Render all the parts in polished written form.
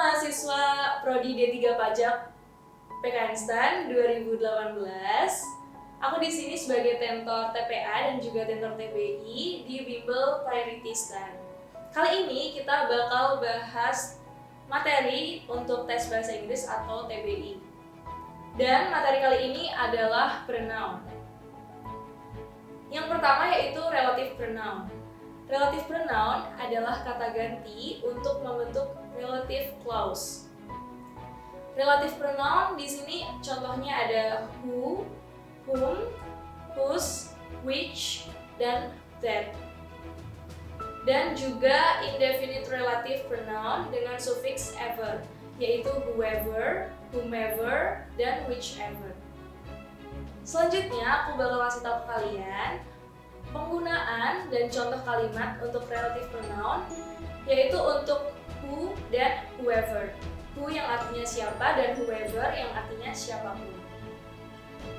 mahasiswa Prodi D3 Pajak PKN STAN 2018. Aku di sini sebagai tentor TPA dan juga tentor TBI di Bimbel Priority STAN. Kali ini kita bakal bahas materi untuk tes bahasa Inggris atau TBI. Dan materi kali ini adalah pronoun. Yang pertama yaitu relative pronoun. Relative pronoun adalah kata ganti untuk membentuk relative clause. Relative pronoun di sini contohnya ada who, whom, whose, which, dan that. Dan juga indefinite relative pronoun dengan suffix ever, yaitu whoever, whomever, dan whichever. Selanjutnya aku bakal kasih tahu ke kalian penggunaan dan contoh kalimat untuk relative pronoun, yaitu untuk who dan whoever. Who yang artinya siapa dan whoever yang artinya siapapun.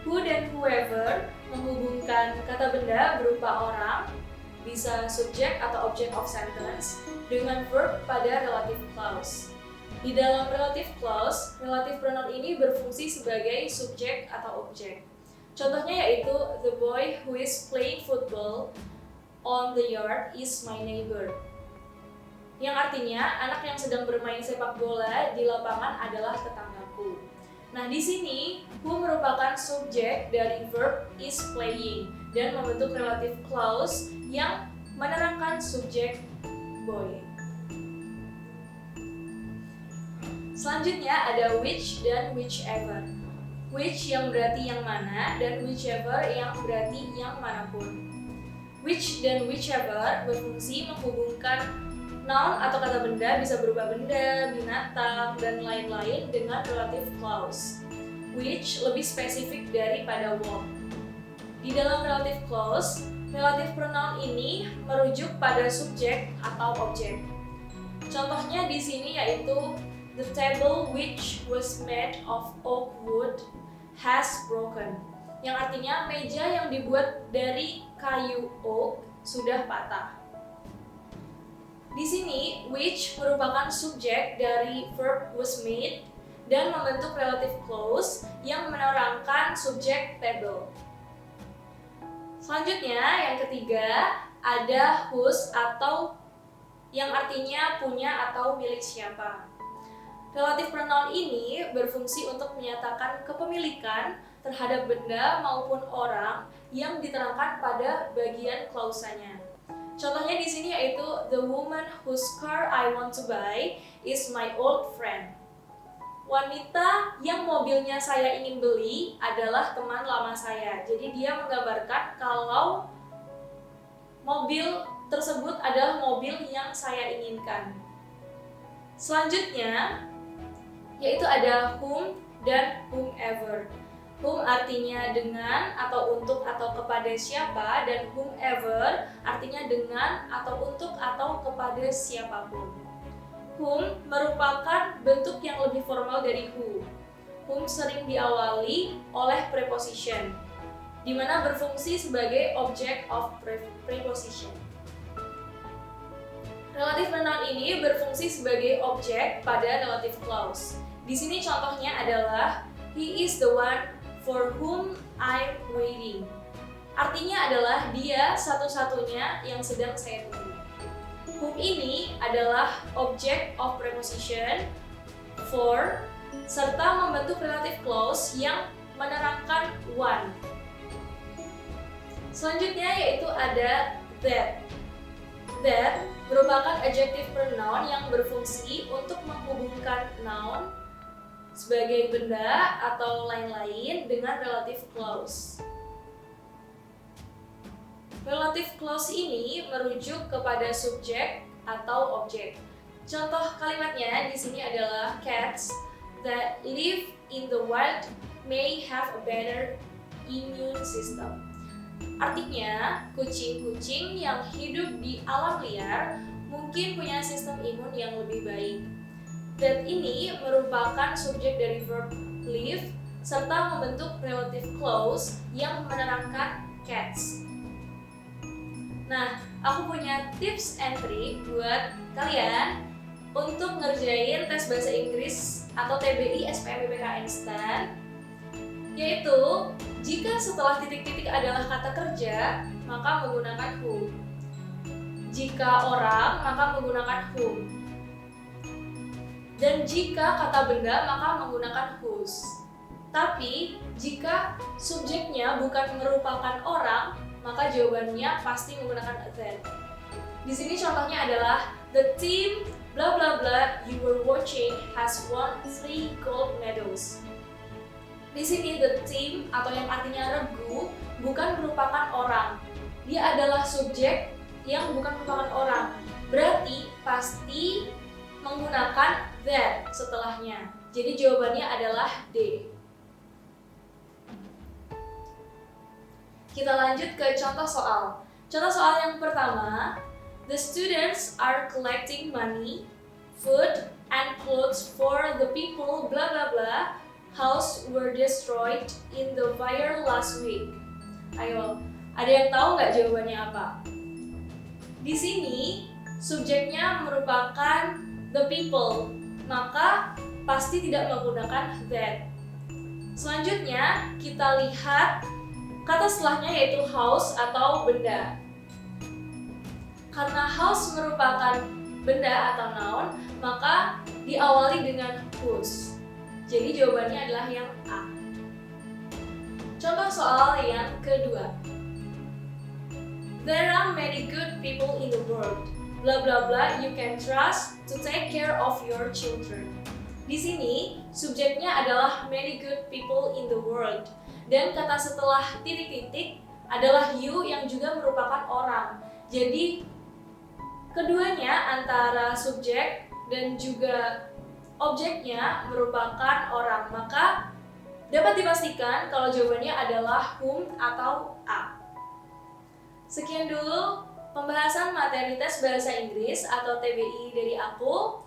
Who dan whoever menghubungkan kata benda berupa orang, bisa subjek atau object of sentence, dengan verb pada relative clause. Di dalam relative clause, relative pronoun ini berfungsi sebagai subjek atau objek. Contohnya yaitu the boy who is playing football on the yard is my neighbor. Yang artinya anak yang sedang bermain sepak bola di lapangan adalah tetanggaku. Nah, di sini who merupakan subjek dari verb is playing dan membentuk relative clause yang menerangkan subjek boy. Selanjutnya ada which dan whichever. Which yang berarti yang mana dan whichever yang berarti yang manapun. Which dan whichever berfungsi menghubungkan noun atau kata benda, bisa berupa benda, binatang, dan lain-lain dengan relative clause. Which lebih spesifik daripada what. Di dalam relative clause, relative pronoun ini merujuk pada subjek atau objek. Contohnya di sini yaitu the table which was made of oak wood has broken, yang artinya meja yang dibuat dari kayu oak sudah patah. Di sini, which merupakan subjek dari verb was made dan membentuk relative clause yang menerangkan subjek table. Selanjutnya, yang ketiga, ada whose atau yang artinya punya atau milik siapa. Relative pronoun ini berfungsi untuk menyatakan kepemilikan terhadap benda maupun orang yang diterangkan pada bagian klausanya. Contohnya di sini yaitu the woman whose car I want to buy is my old friend. Wanita yang mobilnya saya ingin beli adalah teman lama saya. Jadi dia menggambarkan kalau mobil tersebut adalah mobil yang saya inginkan. Selanjutnya yaitu ada whom dan whomever. Whom artinya dengan atau untuk atau kepada siapa, dan whomever artinya dengan atau untuk atau kepada siapapun. Whom merupakan bentuk yang lebih formal dari who. Whom sering diawali oleh preposition, di mana berfungsi sebagai object of preposition. Relative pronoun ini berfungsi sebagai objek pada relative clause. Di sini contohnya adalah he is the one for whom I'm waiting. Artinya adalah dia satu-satunya yang sedang saya tunggu. Whom ini adalah object of preposition for serta membentuk relative clause yang menerangkan one. Selanjutnya yaitu ada that. That merupakan adjective pronoun yang berfungsi untuk menghubungkan noun sebagai benda atau lain-lain dengan relative clause. Relative clause ini merujuk kepada subjek atau objek. Contoh kalimatnya di sini adalah cats that live in the wild may have a better immune system. Artinya, kucing-kucing yang hidup di alam liar mungkin punya sistem imun yang lebih baik. That ini merupakan subjek dari verb live serta membentuk relative clause yang menerangkan cats. Nah, aku punya tips and trick buat kalian untuk ngerjain tes bahasa Inggris atau TBI SPMBPK Instan, yaitu jika setelah titik-titik adalah kata kerja, maka menggunakan who. Jika orang, maka menggunakan whom. Dan jika kata benda, maka menggunakan whose. Tapi jika subjeknya bukan merupakan orang, maka jawabannya pasti menggunakan that. Di sini contohnya adalah the team bla bla bla you were watching has won 3 gold medals. Di sini the team atau yang artinya regu bukan merupakan orang. Dia adalah subjek yang bukan merupakan orang. Berarti pasti menggunakan that setelahnya. Jadi jawabannya adalah D. Kita lanjut ke contoh soal. Contoh soal yang pertama, the students are collecting money, food, and clothes for the people bla bla bla house were destroyed in the fire last week. Ayo, ada yang tahu nggak jawabannya apa? Di sini subjeknya merupakan the people, maka pasti tidak menggunakan that. Selanjutnya kita lihat kata setelahnya yaitu house atau benda. Karena house merupakan benda atau noun, maka diawali dengan whose. Jadi jawabannya adalah yang A. Contoh soal yang kedua. There are many good people in the world. Bla bla bla you can trust to take care of your children. Di sini subjeknya adalah many good people in the world dan kata setelah titik-titik adalah you yang juga merupakan orang. Jadi keduanya antara subjek dan juga objeknya merupakan orang, maka dapat dipastikan kalau jawabannya adalah whom atau A. Sekian dulu pembahasan materi tes bahasa Inggris atau TBI dari aku.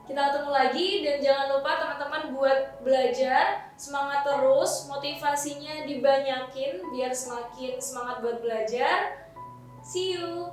Kita ketemu lagi dan jangan lupa teman-teman buat belajar, semangat terus, motivasinya dibanyakin biar semakin semangat buat belajar. See you!